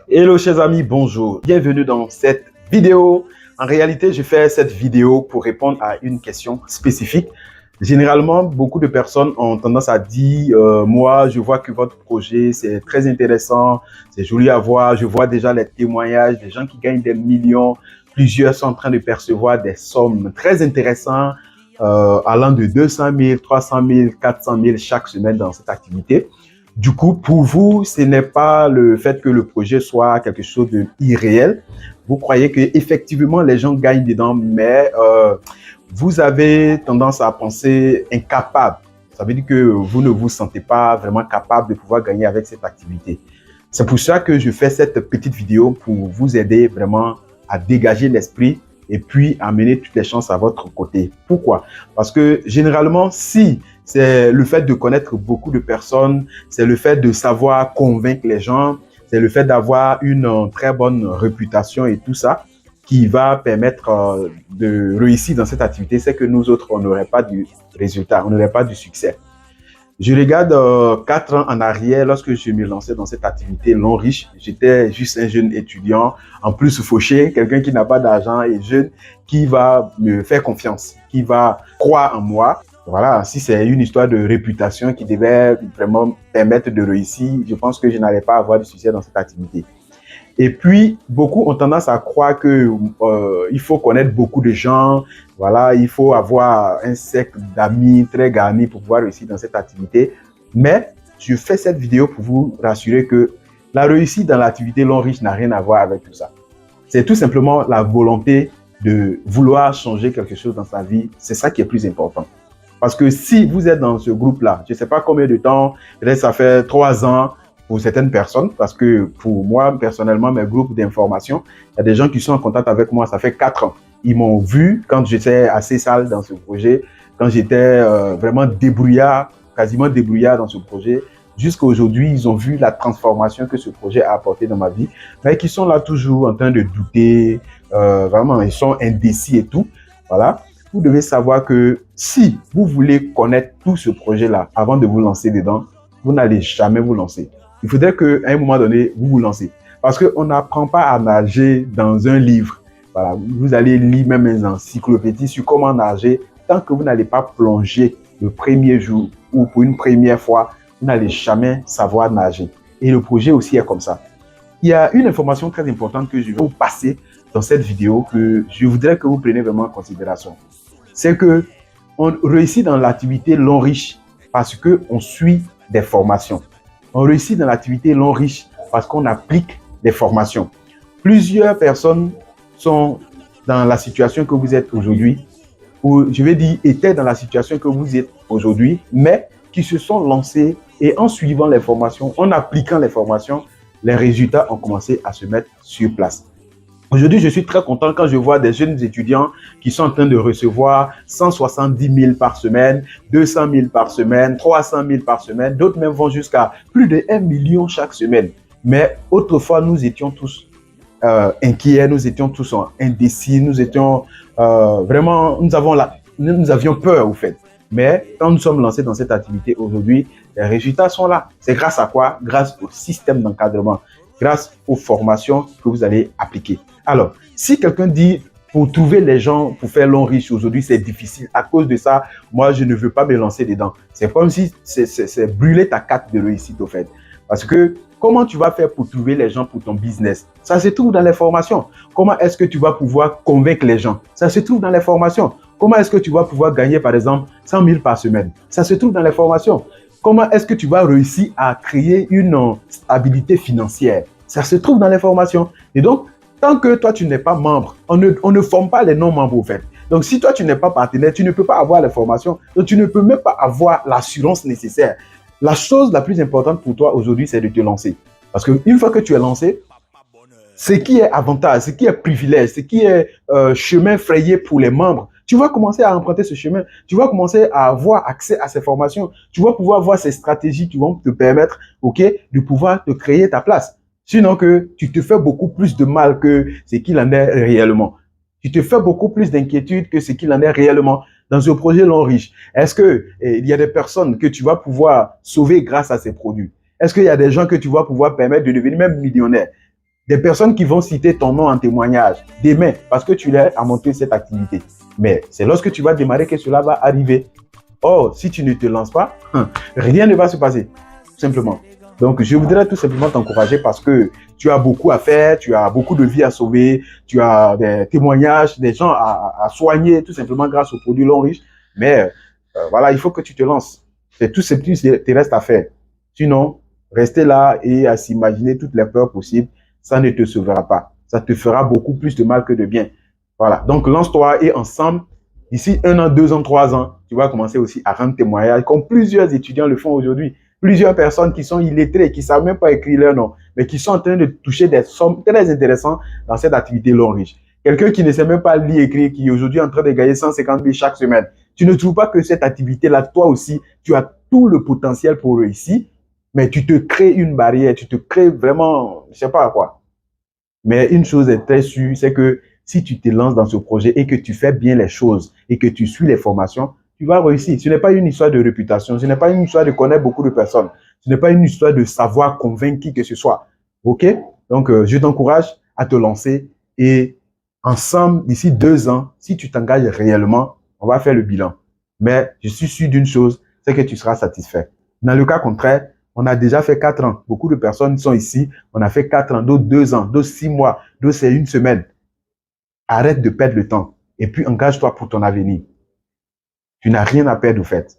Hello chers amis, bonjour. Bienvenue dans cette vidéo. En réalité, je fais cette vidéo pour répondre à une question spécifique. Généralement, beaucoup de personnes ont tendance à dire moi, je vois que votre projet, c'est très intéressant, c'est joli à voir. Je vois déjà les témoignages des gens qui gagnent des millions. Plusieurs sont en train de percevoir des sommes très intéressantes, allant de 200 000, 300 000, 400 000 chaque semaine dans cette activité. Du coup, pour vous, ce n'est pas le fait que le projet soit quelque chose d'irréel. Vous croyez que effectivement les gens gagnent dedans, mais vous avez tendance à penser incapable. Ça veut dire que vous ne vous sentez pas vraiment capable de pouvoir gagner avec cette activité. C'est pour ça que je fais cette petite vidéo pour vous aider vraiment à dégager l'esprit et puis amener toutes les chances à votre côté. Pourquoi? Parce que généralement, si c'est le fait de connaître beaucoup de personnes, c'est le fait de savoir convaincre les gens, c'est le fait d'avoir une très bonne réputation et tout ça qui va permettre de réussir dans cette activité, c'est que nous autres, on n'aurait pas du résultat, on n'aurait pas du succès. Je regarde 4 ans en arrière, lorsque je me lançais dans cette activité long riche, j'étais juste un jeune étudiant, en plus fauché, quelqu'un qui n'a pas d'argent et jeune, qui va me faire confiance, qui va croire en moi. Voilà, si c'est une histoire de réputation qui devait vraiment permettre de réussir, je pense que je n'allais pas avoir de succès dans cette activité. Et puis, beaucoup ont tendance à croire que il faut connaître beaucoup de gens, voilà, il faut avoir un cercle d'amis très garni pour pouvoir réussir dans cette activité. Mais je fais cette vidéo pour vous rassurer que la réussite dans l'activité long riche n'a rien à voir avec tout ça. C'est tout simplement la volonté de vouloir changer quelque chose dans sa vie. C'est ça qui est plus important. Parce que si vous êtes dans ce groupe-là, je ne sais pas combien de temps, peut-être ça fait 3 ans, pour certaines personnes, parce que pour moi, personnellement, mes groupes d'information, il y a des gens qui sont en contact avec moi, ça fait 4 ans. Ils m'ont vu quand j'étais assez sale dans ce projet, quand j'étais vraiment débrouillard, quasiment débrouillard dans ce projet. Jusqu'à aujourd'hui, ils ont vu la transformation que ce projet a apporté dans ma vie, mais qui sont là toujours en train de douter, vraiment, ils sont indécis et tout. Voilà. Vous devez savoir que si vous voulez connaître tout ce projet-là avant de vous lancer dedans, vous n'allez jamais vous lancer. Il faudrait qu'à un moment donné, vous vous lancez. Parce qu'on n'apprend pas à nager dans un livre. Voilà, vous allez lire même une encyclopédie sur comment nager. Tant que vous n'allez pas plonger le premier jour ou pour une première fois, vous n'allez jamais savoir nager. Et le projet aussi est comme ça. Il y a une information très importante que je vais vous passer dans cette vidéo que je voudrais que vous preniez vraiment en considération. C'est qu'on réussit dans l'activité long riche parce qu'on suit des formations. On réussit dans l'activité long riche parce qu'on applique des formations. Plusieurs personnes sont dans la situation que vous êtes aujourd'hui, ou je vais dire, étaient dans la situation que vous êtes aujourd'hui, mais qui se sont lancées et en suivant les formations, en appliquant les formations, les résultats ont commencé à se mettre sur place. Aujourd'hui, je suis très content quand je vois des jeunes étudiants qui sont en train de recevoir 170 000 par semaine, 200 000 par semaine, 300 000 par semaine. D'autres même vont jusqu'à plus de 1 million chaque semaine. Mais autrefois, nous étions tous inquiets, nous étions tous indécis, nous étions vraiment, nous avions peur au fait. Mais quand nous sommes lancés dans cette activité aujourd'hui, les résultats sont là. C'est grâce à quoi? Grâce au système d'encadrement, grâce aux formations que vous allez appliquer. Alors, si quelqu'un dit pour trouver les gens pour faire long riche aujourd'hui, c'est difficile. À cause de ça, moi, je ne veux pas me lancer dedans. C'est comme si c'est brûler ta carte de réussite au fait. Parce que comment tu vas faire pour trouver les gens pour ton business? Ça se trouve dans les formations. Comment est-ce que tu vas pouvoir convaincre les gens? Ça se trouve dans les formations. Comment est-ce que tu vas pouvoir gagner, par exemple, 100 000 par semaine? Ça se trouve dans les formations. Comment est-ce que tu vas réussir à créer une stabilité financière? Ça se trouve dans les formations. Et donc, tant que toi, tu n'es pas membre, on ne forme pas les non-membres, au fait. Donc, si toi, tu n'es pas partenaire, tu ne peux pas avoir les formations. Donc, tu ne peux même pas avoir l'assurance nécessaire. La chose la plus importante pour toi aujourd'hui, c'est de te lancer. Parce qu'une fois que tu es lancé, ce qui est avantage, ce qui est privilège, ce qui est chemin frayé pour les membres, tu vas commencer à emprunter ce chemin. Tu vas commencer à avoir accès à ces formations. Tu vas pouvoir voir ces stratégies qui vont te permettre, de pouvoir te créer ta place. Sinon que tu te fais beaucoup plus de mal que ce qu'il en est réellement. Tu te fais beaucoup plus d'inquiétude que ce qu'il en est réellement dans ce projet long riche. Est-ce que il y a des personnes que tu vas pouvoir sauver grâce à ces produits? Est-ce qu'il y a des gens que tu vas pouvoir permettre de devenir même millionnaire? des personnes qui vont citer ton nom en témoignage demain parce que tu l'as à monter cette activité. Mais c'est lorsque tu vas démarrer que cela va arriver. Or, si tu ne te lances pas, rien ne va se passer, tout simplement. Donc, je voudrais tout simplement t'encourager parce que tu as beaucoup à faire, tu as beaucoup de vies à sauver, tu as des témoignages, des gens à soigner, tout simplement grâce aux produits Long Riche. Mais voilà, il faut que tu te lances. C'est tout ce qui te reste à faire. Sinon, rester là et à s'imaginer toutes les peurs possibles, ça ne te sauvera pas. Ça te fera beaucoup plus de mal que de bien. Voilà. Donc, lance-toi et ensemble, d'ici 1 an, 2 ans, 3 ans, tu vas commencer aussi à rendre témoignage, comme plusieurs étudiants le font aujourd'hui. Plusieurs personnes qui sont illettrées, qui ne savent même pas écrire leur nom, mais qui sont en train de toucher des sommes très intéressantes dans cette activité Long Riche. Quelqu'un qui ne sait même pas lire et écrire, qui est aujourd'hui en train de gagner 150 000 chaque semaine. Tu ne trouves pas que cette activité-là, toi aussi, tu as tout le potentiel pour réussir, mais tu te crées une barrière, tu te crées vraiment, je ne sais pas quoi. Mais une chose est très sûre, c'est que si tu te lances dans ce projet et que tu fais bien les choses et que tu suis les formations, tu vas réussir. Ce n'est pas une histoire de réputation, ce n'est pas une histoire de connaître beaucoup de personnes, ce n'est pas une histoire de savoir convaincre qui que ce soit. OK? Donc, je t'encourage à te lancer et ensemble, d'ici 2 ans, si tu t'engages réellement, on va faire le bilan. Mais je suis sûr d'une chose, c'est que tu seras satisfait. Dans le cas contraire, on a déjà fait 4 ans. Beaucoup de personnes sont ici. On a fait 4 ans, d'autres 2 ans, d'autres 6 mois, d'autres c'est 1 semaine. Arrête de perdre le temps et puis engage-toi pour ton avenir. Tu n'as rien à perdre au fait.